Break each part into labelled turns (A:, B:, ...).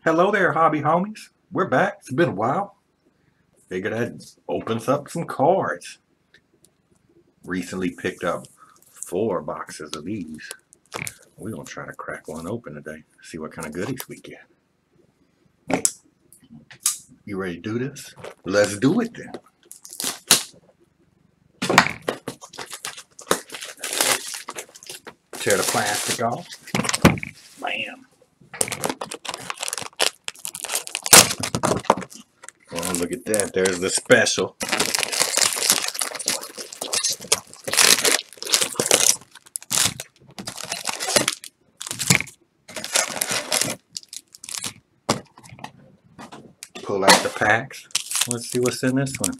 A: Hello there, hobby homies. We're back. It's been a while. Figured I'd open up some cards. Recently picked up 4 boxes of these. We're going to try to crack one open today. See what kind of goodies we get. You ready to do this? Let's do it then. Tear the plastic off. Bam. Oh, look at that. There's the special. Pull out the packs. Let's see what's in this one.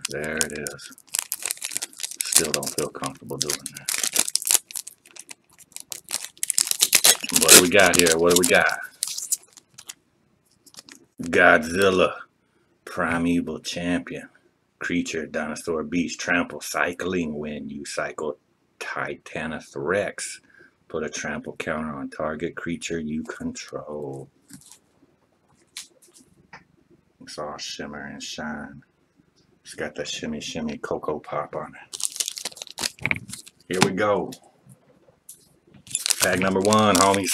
A: There it is. Still don't feel comfortable doing that. What do we got here? What do we got? Godzilla, primeval champion, creature, dinosaur, beast, trample, cycling. When you cycle Titanus Rex, put a trample counter on target creature you control. It's all shimmer and shine. It's got the shimmy shimmy Cocoa Pop on it. Here we go. Pack number 1, homies.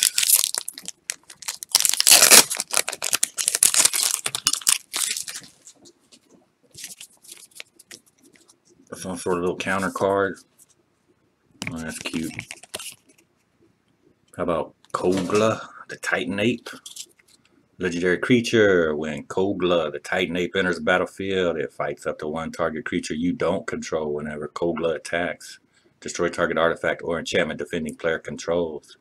A: Some sort of little counter card. Oh, that's cute. How about Kogla, the Titan Ape? Legendary creature. When Kogla, the Titan Ape, enters the battlefield, it fights up to 1 target creature you don't control whenever Kogla attacks. Destroy target artifact or enchantment defending player controls.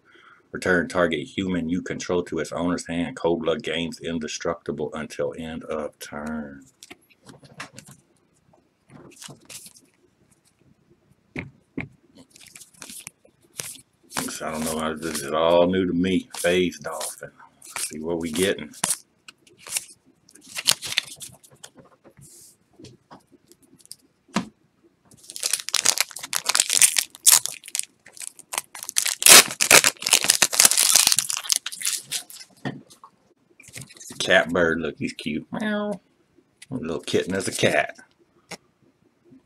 A: Return target human you control to its owner's hand. Kogla gains indestructible until end of turn. I don't know, this is all new to me. Phase Dolphin. Let's see what we getting. Catbird, look, he's cute. Meow. A little kitten as a cat.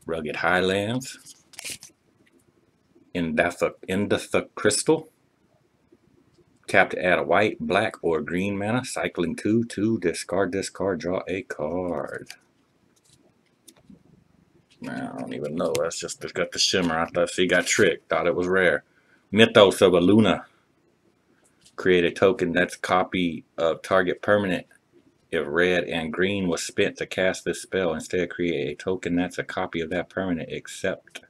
A: Rugged Highlands. Inditha Crystal. Tap to add a white, black, or green mana. Cycling 2/2. Discard, draw a card. I don't even know. That's just, it's got the shimmer. I thought she got tricked. Thought it was rare. Mythos of Aluna. Create a token that's a copy of target permanent. If red and green was spent to cast this spell, instead create a token that's a copy of that permanent except.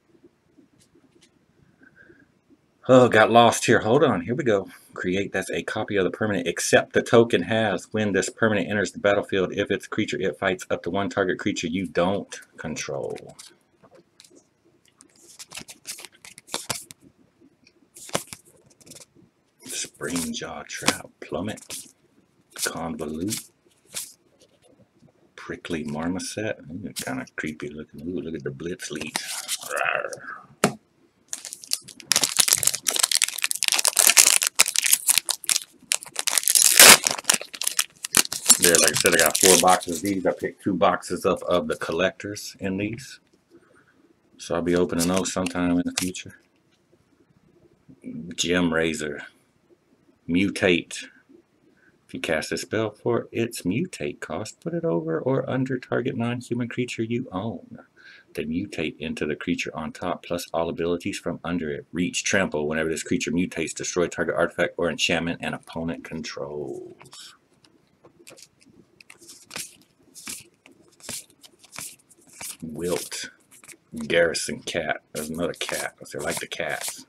A: Oh, got lost here. Hold on. Here we go. Create that's a copy of the permanent except the token has when this permanent enters the battlefield. If it's a creature, it fights up to 1 target creature you don't control. Springjaw Trap, Plummet, Convolute, Prickly Marmoset. Kind of creepy looking. Ooh, look at the Blitz leech. Yeah, like I said, I got 4 boxes of these. I picked 2 boxes of the collectors in these. So I'll be opening those sometime in the future. Gem Razor. Mutate. If you cast a spell for its mutate cost, put it over or under target non-human creature you own. Then mutate into the creature on top, plus all abilities from under it. Reach, trample. Whenever this creature mutates, destroy target artifact or enchantment an opponent controls. Wilt. Garrison Cat. There's another cat. They like the cats.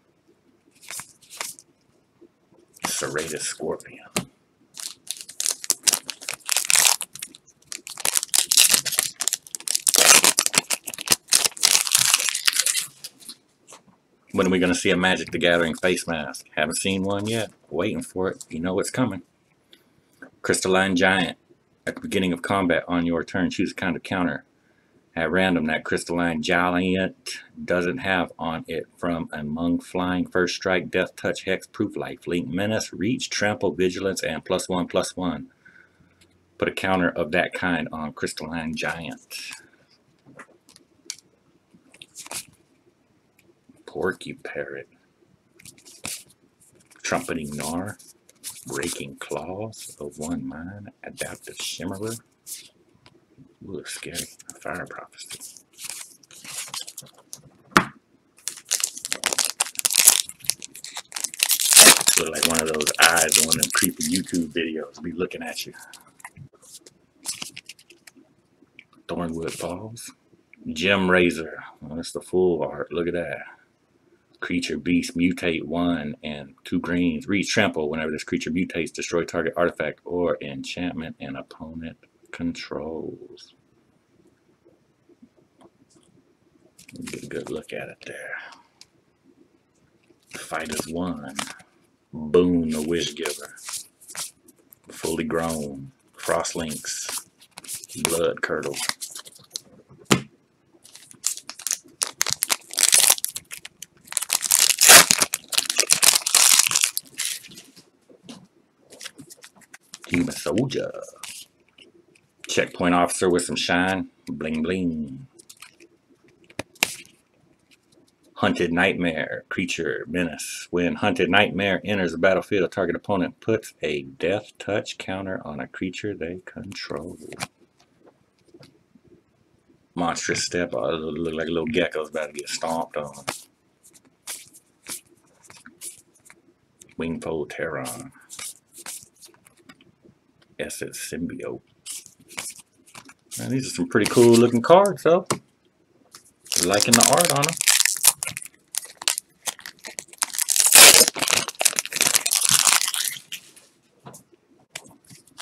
A: Serrated Scorpion. When are we going to see a Magic the Gathering face mask? Haven't seen one yet. Waiting for it. You know it's coming. Crystalline Giant. At the beginning of combat on your turn, choose a kind of counter. At random, that crystalline giant doesn't have on it from among flying first strike, death touch, hex, proof, lifelink, menace, reach, trample, vigilance, and +1/+1. Put a counter of that kind on crystalline giant. Porcupine, trumpeting gnar, breaking claws of one mind, adaptive shimmerer. Ooh, scary. Fire prophecy. Look like one of those eyes on one of them creepy YouTube videos be looking at you. Thornwood Falls. Gem Razor. Oh, that's the full art. Look at that. Creature beast mutate 1 and 2 greens. Reach trample whenever this creature mutates. Destroy target artifact or enchantment an opponent controls. Get a good look at it there. Fight as 1. Boon the Wish Giver. Fully grown. Frost Links. Blood Curdle. Human Soldier. Checkpoint Officer with some shine. Bling bling. Hunted Nightmare. Creature menace. When Hunted Nightmare enters the battlefield, a target opponent puts a death touch counter on a creature they control. Monstrous Step. Oh, look like a little gecko's about to get stomped on. Wingfold Terron. Essence Symbiote. Man, these are some pretty cool looking cards, though. Liking the art on them.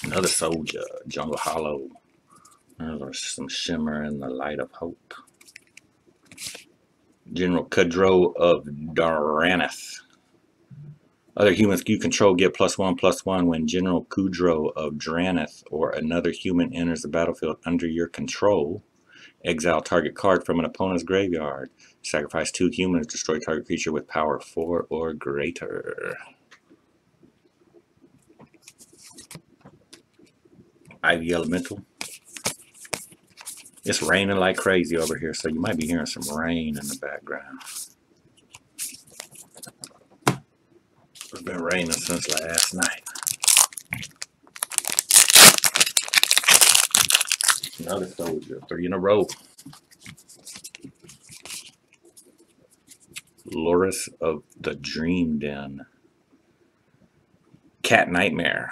A: Another Soldier. Jungle Hollow. There's some shimmer in the light of hope. General Kudrow of Daraneth. Other humans you control get +1/+1 when General Kudrow of Draneth or another human enters the battlefield under your control. Exile target card from an opponent's graveyard. Sacrifice 2 humans, destroy target creature with power 4 or greater. Ivy Elemental. It's raining like crazy over here, so you might be hearing some rain in the background. It's been raining since last night. Another Soldier, 3 in a row. Loris of the Dream Den. Cat Nightmare.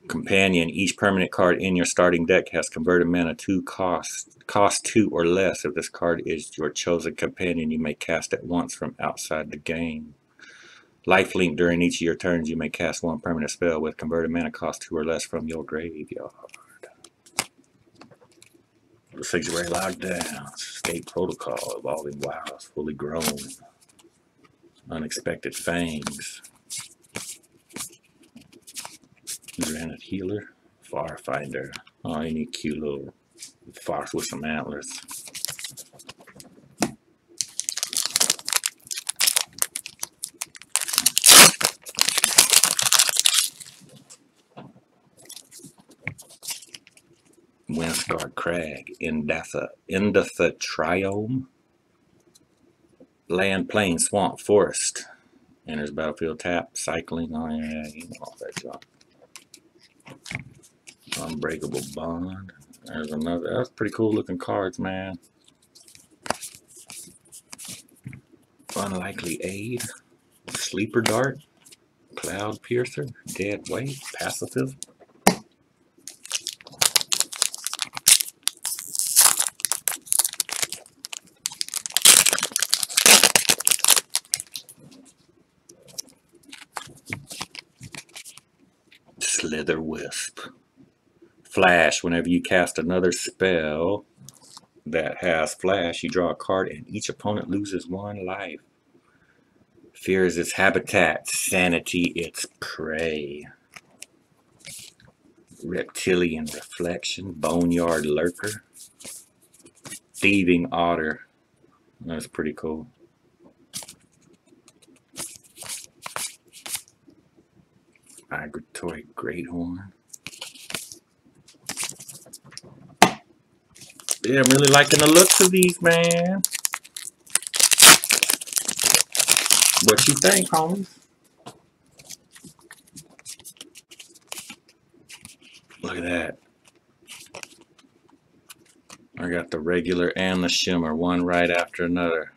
A: Companion, each permanent card in your starting deck has converted mana to cost 2 or less. If this card is your chosen companion, you may cast it once from outside the game. Lifelink, during each of your turns, you may cast 1 permanent spell with converted mana cost 2 or less from your graveyard. Sanctuary Lockdown. Escape Protocol. Evolving Wilds. Fully Grown. Unexpected Fangs. Granite Healer. Farfinder. Oh, any cute little fox with some antlers. Windscarred Crag. Indatha Triome. Land, Plain, Swamp, Forest. Enters battlefield tap. Cycling. Oh yeah, you know all that junk. Unbreakable Bond. There's another. That's pretty cool looking cards, man. Unlikely Aid. Sleeper Dart. Cloud Piercer. Dead Weight. Pacifism. Slither Wisp. Flash. Whenever you cast another spell that has flash, you draw a card and each opponent loses 1 life. Fear is its habitat. Sanity its prey. Reptilian Reflection. Boneyard Lurker. Thieving Otter. That's pretty cool. Migratory Greathorn. Yeah, I'm really liking the looks of these, man. What you think, homies? Look at that. I got the regular and the shimmer, one right after another.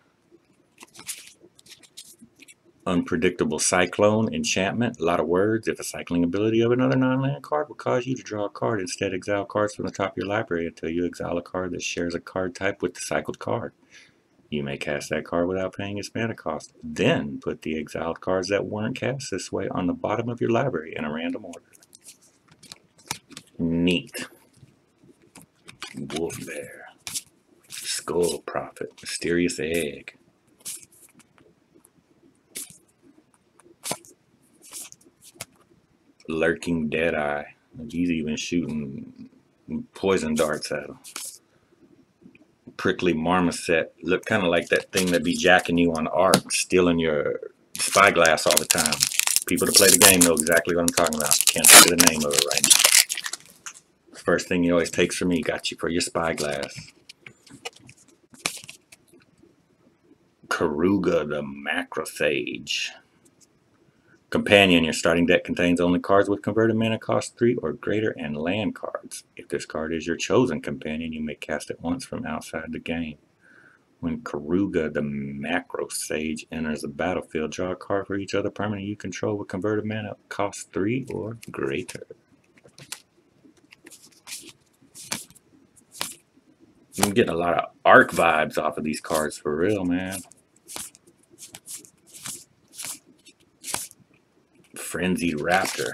A: Unpredictable Cyclone, enchantment, a lot of words. If a cycling ability of another non-land card will cause you to draw a card, instead exile cards from the top of your library until you exile a card that shares a card type with the cycled card. You may cast that card without paying its mana cost. Then put the exiled cards that weren't cast this way on the bottom of your library in a random order. Neat. Wolf Bear. Skull Prophet. Mysterious Egg. Lurking Deadeye. He's even shooting poison darts at him. Prickly Marmoset. Look kind of like that thing that be jacking you on Ark, stealing your spyglass all the time. People that play the game know exactly what I'm talking about. Can't think of the name of it right now. First thing he always takes from me, got you for your spyglass. Karuga the Macrophage. Companion, your starting deck contains only cards with converted mana cost 3 or greater and land cards. If this card is your chosen companion, you may cast it once from outside the game. When Karuga the Macrophage enters the battlefield, draw a card for each other permanent you control with converted mana cost 3 or greater. I'm getting a lot of Arc vibes off of these cards for real, man. Frenzied Raptor.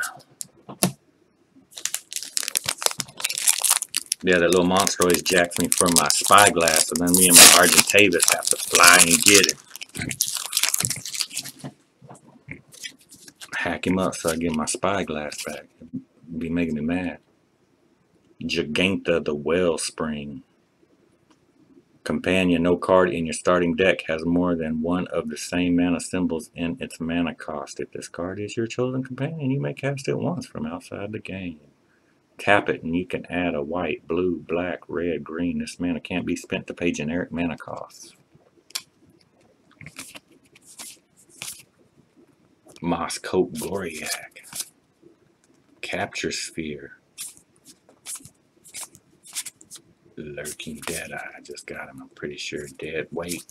A: Yeah, that little monster always jacks me from my spyglass, and then me and my Argentavis have to fly and get it. Hack him up so I get my spyglass back. It'd be making me mad. Giganta the Wellspring. Companion, no card in your starting deck has more than one of the same mana symbols in its mana cost. If this card is your chosen companion, you may cast it once from outside the game. Tap it and you can add a white, blue, black, red, green. This mana can't be spent to pay generic mana costs. Moss Coat Goriac. Capture Sphere. Lurking Deadeye. I just got him. I'm pretty sure dead weight.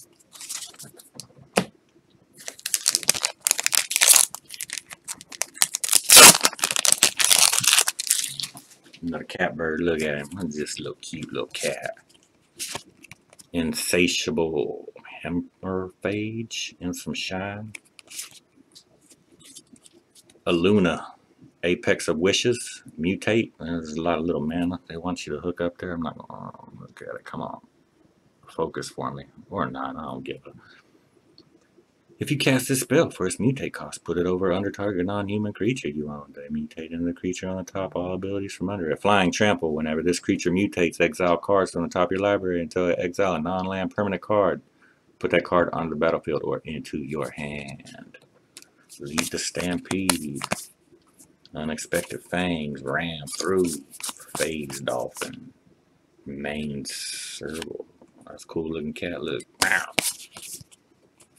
A: Another catbird. Look at him. Look at this little cute little cat. Insatiable Hammerphage and some shine. Aluna. Apex of Wishes. Mutate. There's a lot of little mana they want you to hook up there. I'm not going to look at it. Come on. Focus for me. Or not. I don't give a. If you cast this spell for its mutate cost, put it over under target non-human creature you own. They mutate into the creature on the top, all abilities from under it. Flying Trample. Whenever this creature mutates, exile cards from the top of your library until it exile a non-land permanent card. Put that card on the battlefield or into your hand. Lead the Stampede. Unexpected Fangs. Ram through. Phage Dolphin. Main Circle. That's a cool looking cat. Look. Wow.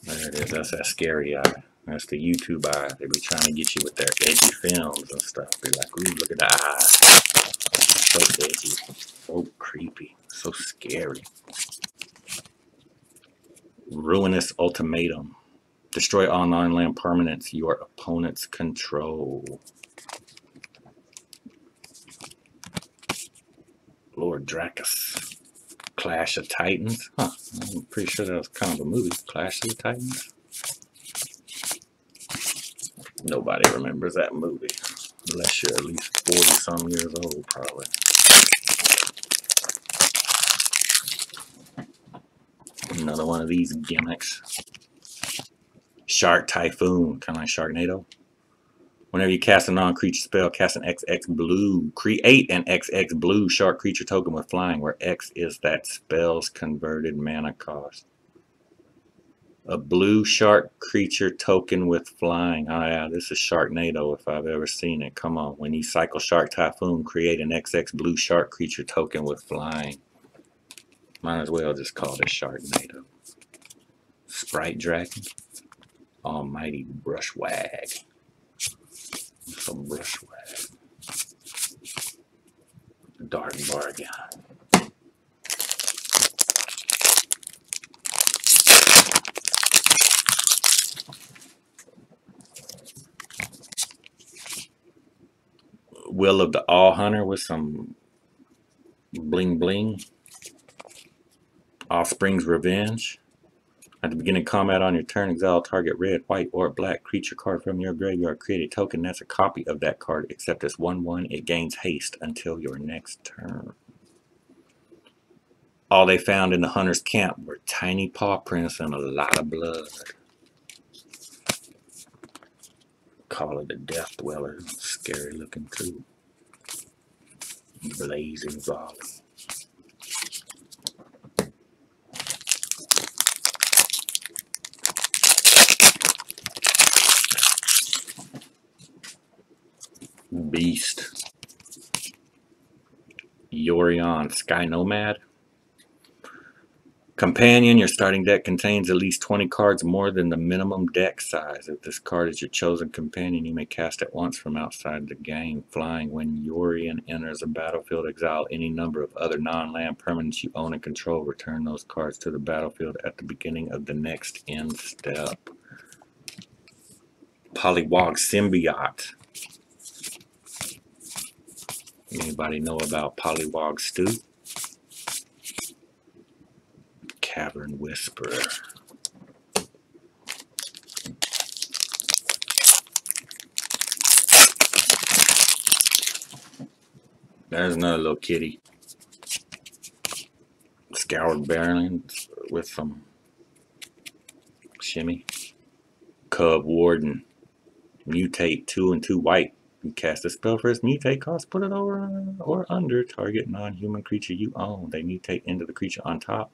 A: There it is. That's that scary eye. That's the YouTube eye. They be trying to get you with their edgy films and stuff. Be like, ooh, look at the eye. So edgy. So creepy. So scary. Ruinous Ultimatum. Destroy all non-land permanents your opponents control. Lord Dracus. Clash of Titans. Huh. I'm pretty sure that was kind of a movie. Clash of the Titans. Nobody remembers that movie. Unless you're at least 40-some years old, probably. Another one of these gimmicks. Shark Typhoon. Kind of like Sharknado. Whenever you cast a non-creature spell, cast an XX blue. Create an XX blue shark creature token with flying, where X is that spell's converted mana cost. A blue shark creature token with flying. Oh yeah, this is Sharknado if I've ever seen it. Come on. When you cycle Shark Typhoon, create an XX blue shark creature token with flying. Might as well just call this Sharknado. Sprite Dragon. Almighty Brushwag. Some Brushwag. Dark Bargain. Will of the All Hunter with some bling bling. Offspring's Revenge. At the beginning of combat on your turn, exile target red, white, or black creature card from your graveyard. Create a token that's a copy of that card, except it's 1/1. It gains haste until your next turn. All they found in the hunter's camp were tiny paw prints and a lot of blood. Call it a Death Dweller. Scary looking too. Blazing Volley. Beast. Yorion Sky Nomad. Companion, your starting deck contains at least 20 cards more than the minimum deck size. If this card is your chosen companion, you may cast it once from outside the game. Flying, when Yorion enters a battlefield, exile any number of other non-land permanents you own and control. Return those cards to the battlefield at the beginning of the next end step. Polywog Symbiote. Anybody know about Polywog Stew? Cavern Whisperer. There's another little kitty. Scoured Barrens with some shimmy. Cub Warden. Mutate 2 and 2 white. You cast a spell for its mutate cost, put it over or under target non-human creature you own. They mutate into the creature on top,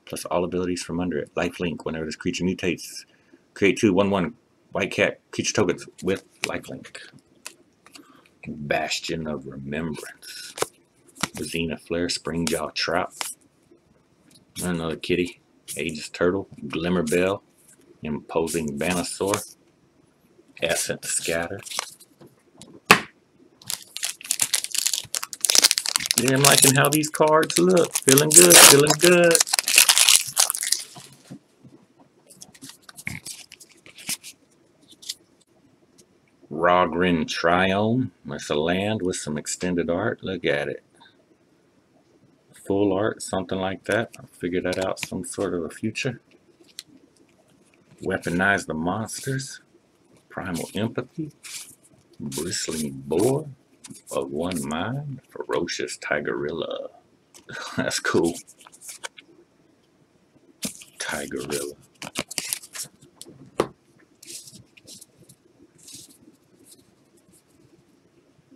A: plus all abilities from under it. Lifelink, whenever this creature mutates, create 2 1/1 white cat creature tokens with lifelink. Bastion of Remembrance. Xena Flare, Springjaw Trap. Another kitty. Aegis Turtle. Glimmer Bell. Imposing Banasaur. Essence Scatter. Yeah, I'm liking how these cards look. Feeling good, feeling good. Rogrin Triome. That's a land with some extended art. Look at it. Full art, something like that. I'll figure that out some sort of a future. Weaponize the Monsters. Primal Empathy. Bristling Boar. Of One Mind. Ferocious Tigerilla. That's cool. Tigerilla.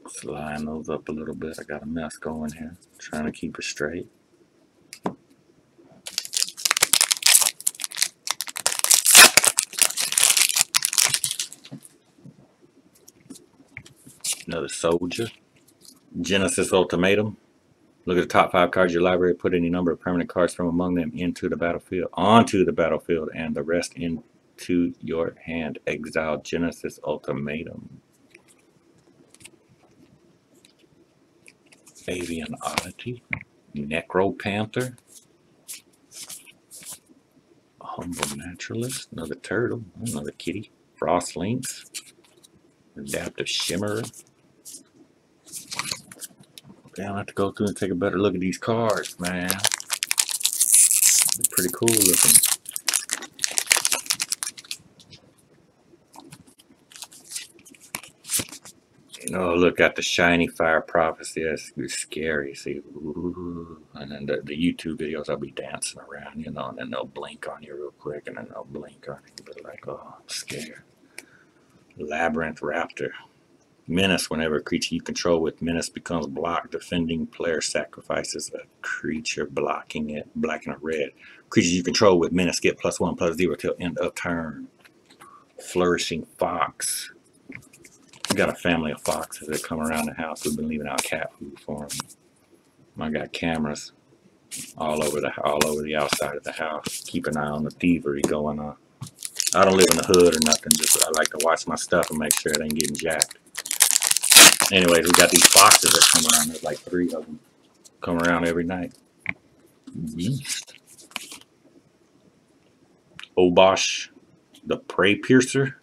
A: Let's line those up a little bit. I got a mess going here. Trying to keep it straight. Another soldier. Genesis Ultimatum. Look at the top 5 cards of your library. Put any number of permanent cards from among them into the battlefield, onto the battlefield, and the rest into your hand. Exile Genesis Ultimatum. Avian Oddity. Necropanther. Humble Naturalist. Another turtle. Another kitty. Frost Lynx. Adaptive Shimmerer. Okay, I'll have to go through and take a better look at these cards, man. They're pretty cool looking. Oh, look at the shiny Fire Prophecy. That's scary. See, ooh. And then the YouTube videos, I'll be dancing around, you know, and then they'll blink on you real quick, and then they'll blink on you. But like, oh, I'm scared. Labyrinth Raptor. Menace. Whenever a creature you control with Menace becomes blocked, defending player sacrifices a creature blocking it, black and a red. Creatures you control with Menace get +1/+0 till end of turn. Flourishing Fox. We got a family of foxes that come around the house. We've been leaving out cat food for them. I got cameras all over the outside of the house. Keep an eye on the thievery going on. I don't live in the hood or nothing. Just I like to watch my stuff and make sure it ain't getting jacked. Anyways, we got these foxes that come around. There's like 3 of them. Come around every night. Beast. Obosh, the Prey Piercer.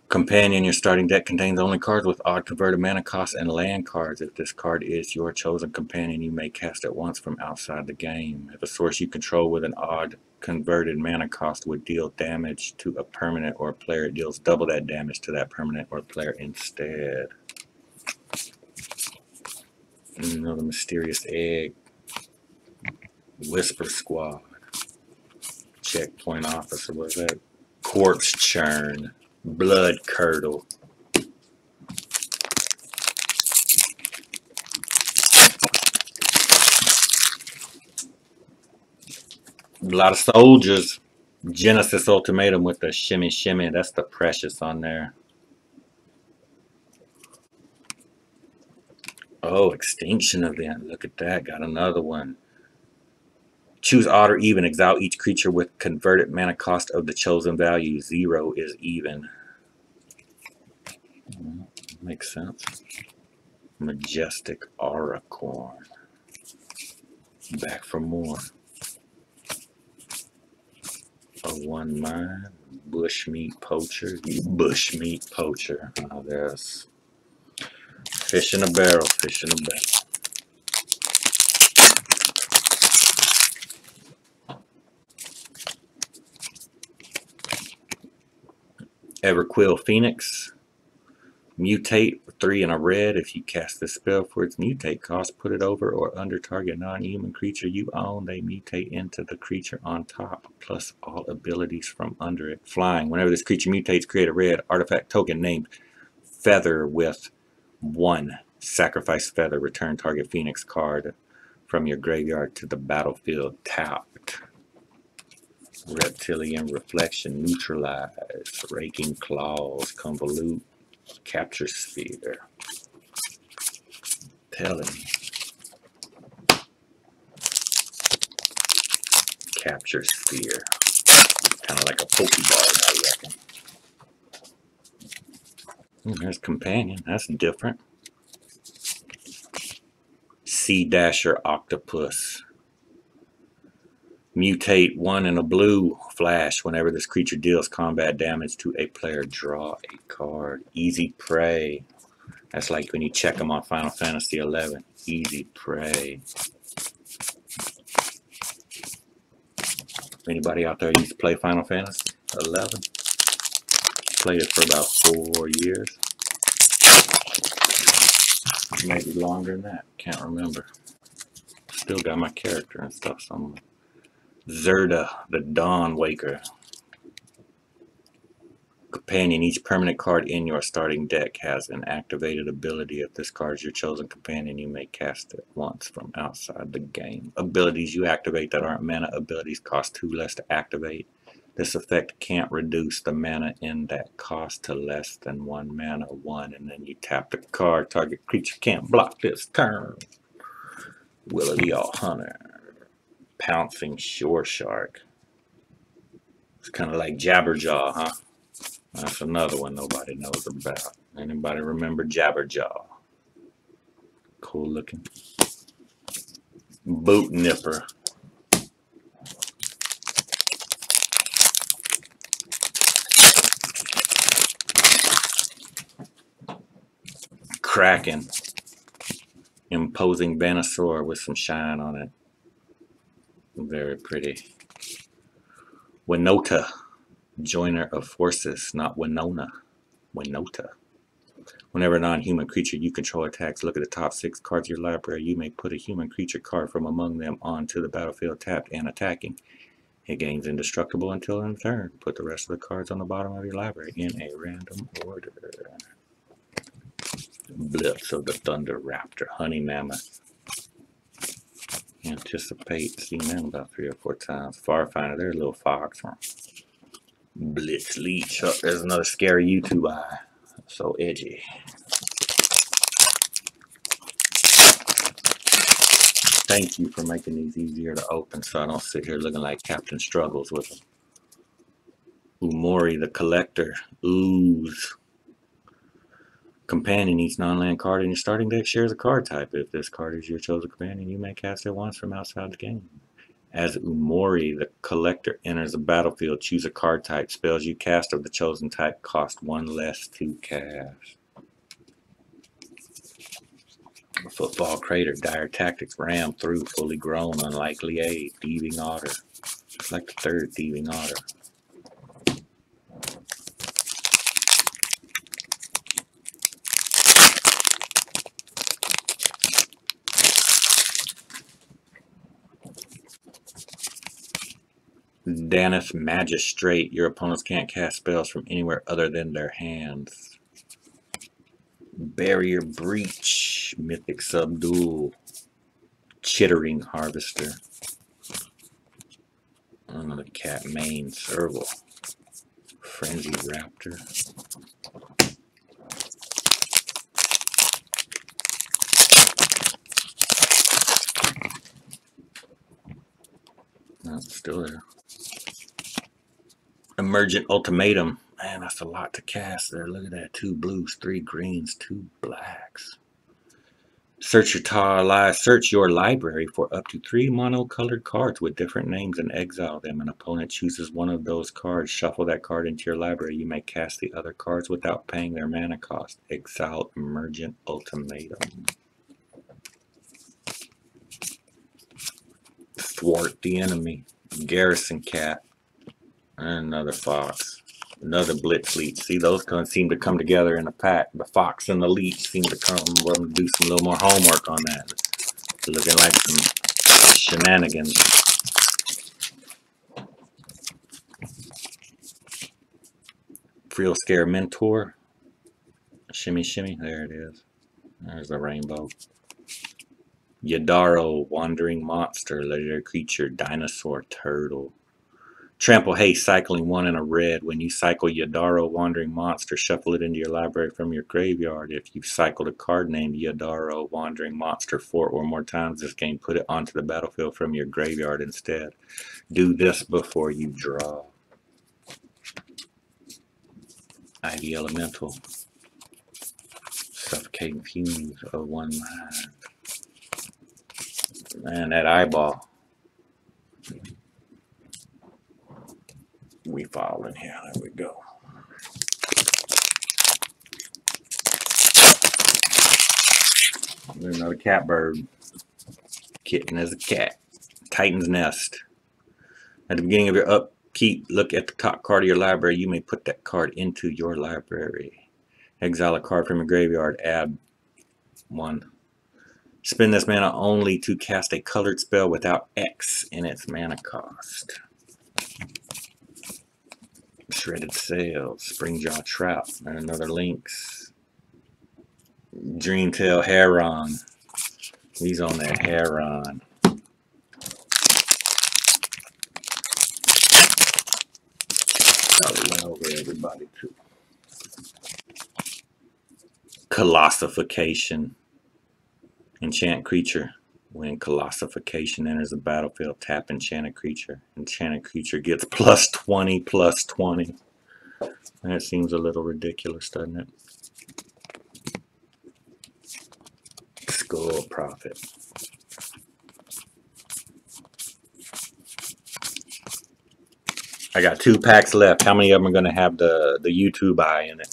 A: Companion, your starting deck contains only cards with odd converted mana costs and land cards. If this card is your chosen companion, you may cast it once from outside the game. If a source you control with an odd converted mana cost would deal damage to a permanent or a player, it deals double that damage to that permanent or player instead. Another mysterious egg. Whisper Squad. Checkpoint Officer, what's that? Corpse Churn. Blood Curdle. A lot of soldiers. Genesis Ultimatum with the shimmy shimmy. That's the precious on there. Oh, Extinction Event. Look at that. Got another one. Choose odd or even. Exile each creature with converted mana cost of the chosen value. 0 is even. Makes sense. Majestic Auracorn. Back for more. A 1/9. Bushmeat Poacher. You bushmeat poacher. Oh, there's fish in a barrel. Fish in a barrel. Everquill Phoenix. Mutate 3 and a red. If you cast this spell for its mutate cost, put it over or under target non-human creature you own. They mutate into the creature on top, plus all abilities from under it. Flying. Whenever this creature mutates, create a red artifact token named Feather with 1. Sacrifice Feather. Return target Phoenix card from your graveyard to the battlefield tapped. Reptilian Reflection. Neutralize. Raking Claws. Convolute. Capture Sphere. Telling me. Capture Sphere. Kind of like a Pokeball, I reckon. There's Companion. That's different. Sea Dasher Octopus. Mutate 1 in a blue. Flash. Whenever this creature deals combat damage to a player, draw a card. Easy Prey. That's like when you check them on Final Fantasy XI. Easy Prey. Anybody out there used to play Final Fantasy XI? Played it for about 4 years. Maybe longer than that. Can't remember. Still got my character and stuff somewhere. Zerda, the Dawn Waker. Companion. Each permanent card in your starting deck has an activated ability. If this card is your chosen companion, you may cast it once from outside the game. Abilities you activate that aren't mana abilities cost 2 less to activate. This effect can't reduce the mana in that cost to less than 1 mana 1, and then you tap the card. Target creature can't block this turn. Will of the All Hunter. Pouncing Shore Shark. It's kind of like Jabberjaw, huh? That's another one nobody knows about. Anybody remember Jabberjaw? Cool looking. Boot Nipper. Kraken. Imposing Venusaur with some shine on it. Very pretty. Winota. Joiner of Forces, not Winona. Winota. Whenever a non-human creature you control attacks, look at the top 6 cards of your library. You may put a human creature card from among them onto the battlefield tapped and attacking. It gains indestructible until end of turn. Put the rest of the cards on the bottom of your library in a random order. Blitz of the Thunder Raptor, Honey Mammoth. Anticipate, seen them about 3 or 4 times. Farfinder, there's a little fox. Blitz Leech. Oh, there's another scary YouTube eye. So edgy. Thank you for making these easier to open so I don't sit here looking like Captain Struggles with them. Umori the Collector. Ooze. Companion, each non-land card in your starting deck shares a card type. If this card is your chosen companion, you may cast it once from outside the game. As Umori the Collector enters the battlefield, choose a card type. Spells you cast of the chosen type cost 1 less to cast. Football Crater, Dire Tactics, Ram through, fully grown, unlikely aid, Thieving Otter. It's like the 3rd Thieving Otter. Daneth Magistrate, your opponents can't cast spells from anywhere other than their hands. Barrier Breach, Mythic Subdual, Chittering Harvester. Another cat mane serval. Frenzy Raptor. No, it's still there. Emergent Ultimatum. Man, that's a lot to cast there. Look at that. 2 blues, 3 greens, 2 blacks. Search your library for up to 3 mono-colored cards with different names and exile them. An opponent chooses one of those cards. Shuffle that card into your library. You may cast the other cards without paying their mana cost. Exile Emergent Ultimatum. Thwart the Enemy. Garrison Cat. And another fox. Another Blitz Leech. See, those seem to come together in a pack. The fox and the leech seem to come. We're going to do some little more homework on that. It's looking like some shenanigans. Frill Scare Mentor. Shimmy Shimmy. There it is. There's the rainbow. Yadaro, Wandering Monster, Legendary Creature, Dinosaur, Turtle. Trample Haste, cycling 1 and a red. When you cycle Yadaro, Wandering Monster, shuffle it into your library from your graveyard. If you've cycled a card named Yadaro, Wandering Monster 4 or more times this game, put it onto the battlefield from your graveyard instead. Do this before you draw. Ivy Elemental. Suffocating Fumes of 1 mind. Man, that eyeball. We fall in here. There we go. There's another catbird. Kitten is a cat. Titan's Nest. At the beginning of your upkeep, look at the top card of your library. You may put that card into your library. Exile a card from your graveyard. Add 1. Spend this mana only to cast a colored spell without X in its mana cost. Shredded Sails, Springjaw Trap, and another Lynx. Dreamtail Heron. He's on that Heron. Probably went over everybody too. Colossification. Enchant creature. When Colossification enters the battlefield, tap enchanted creature. Enchanted creature gets +20/+20. That seems a little ridiculous, doesn't it? Skull Prophet. I got 2 packs left. How many of them are going to have the YouTube eye in it?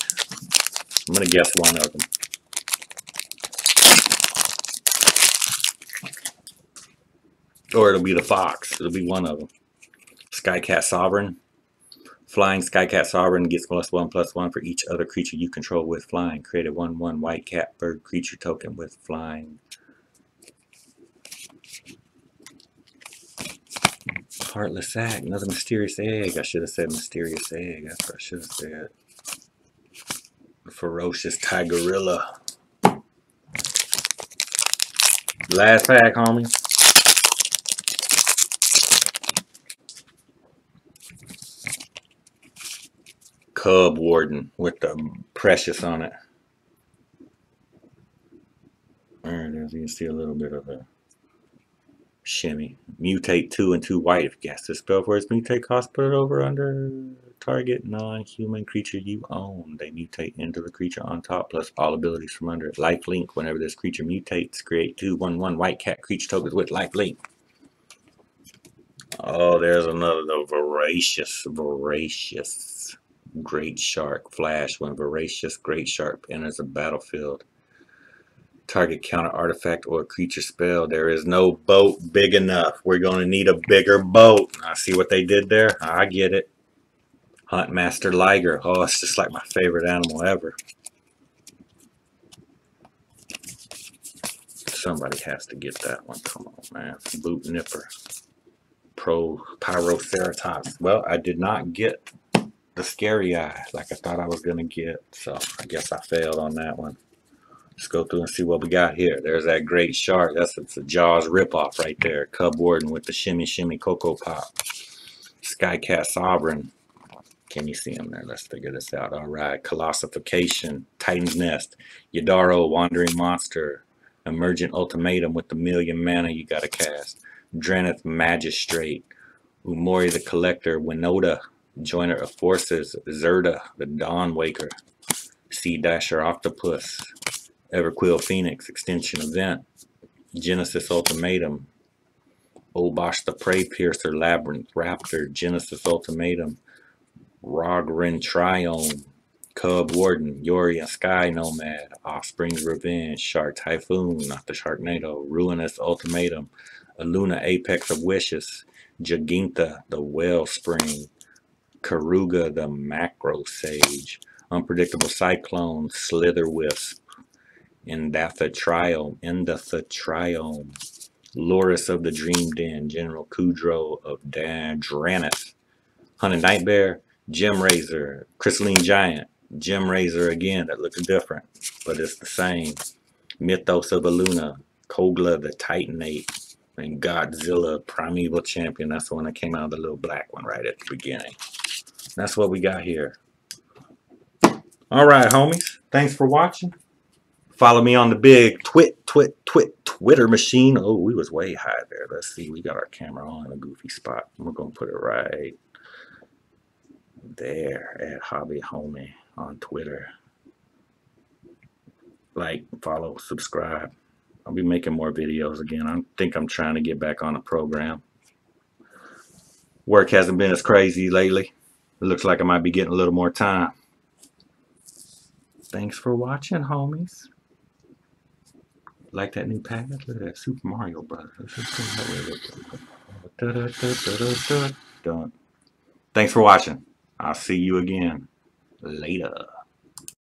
A: I'm going to guess one of them. Or it'll be the fox. It'll be one of them. Skycat Sovereign. Flying Skycat Sovereign gets +1/+1 for each other creature you control with flying. Create a 1/1 white cat bird creature token with flying. Heartless Act. Another Mysterious Egg. I should have said Mysterious Egg. That's what I should have said. Ferocious Tigerilla. Last pack, homie. Cub Warden with the precious on it. There it is. You can see a little bit of a shimmy. Mutate 2 and 2 white. If you guess the spell for its mutate cost, put it over under target non-human creature you own. They mutate into the creature on top, plus all abilities from under it. Lifelink. Whenever this creature mutates, create 2/1/1 white cat creature tokens with lifelink. Oh, there's another, the voracious great shark flash. When voracious great shark enters the battlefield, target counter artifact or creature spell. There is no boat big enough. We're going to need a bigger boat. I see what they did there. I get it. Huntmaster Liger. Oh, it's just like my favorite animal ever. Somebody has to get that one. Come on, man. Boot Nipper. Pro Pyroceratops. Well, I did not get the scary eye like I thought I was going to get. So I guess I failed on that one. Let's go through and see what we got here. There's that great shark. It's a Jaws ripoff right there. Cub Warden with the shimmy shimmy Cocoa Pop. Skycat Sovereign. Can you see him there? Let's figure this out. All right. Colossification. Titan's Nest. Yadaro, Wandering Monster. Emergent Ultimatum with the 1,000,000 mana you gotta cast. Drenith Magistrate. Umori the Collector. Winota, Joiner of Forces. Zerda, the Dawn Waker. Sea Dasher Octopus. Everquill Phoenix, Extension Event. Genesis Ultimatum. Obosh the Prey Piercer, Labyrinth Raptor. Genesis Ultimatum. Rogren Triome. Cub Warden. Yori and Sky Nomad. Offspring's Revenge. Shark Typhoon, not the Sharknado. Ruinous Ultimatum. Aluna Apex of Wishes. Jagintha, the Wellspring. Karuga, the Macro Sage. Unpredictable Cyclone. Slither Wisp. Endatha Triome. Loris of the Dream Den. General Kudro of Dranith. Hunted Nightbear. Gem Razor. Crystalline Giant. Gem Razor again, that looks different, but it's the same. Mythos of the Luna. Kogla the Titanate. And Godzilla Primeval Champion. That's the one that came out of the little black one right at the beginning. That's what we got here. Alright, homies. Thanks for watching. Follow me on the big Twitter machine. Oh, we was way high there. Let's see. We got our camera on in a goofy spot. We're going to put it right there at Hobby Homie on Twitter. Like, follow, subscribe. I'll be making more videos again. I think I'm trying to get back on the program. Work hasn't been as crazy lately. It looks like I might be getting a little more time. Thanks for watching, homies. Like that new pack? Look at that Super Mario Brothers. Thanks for watching. I'll see you again later.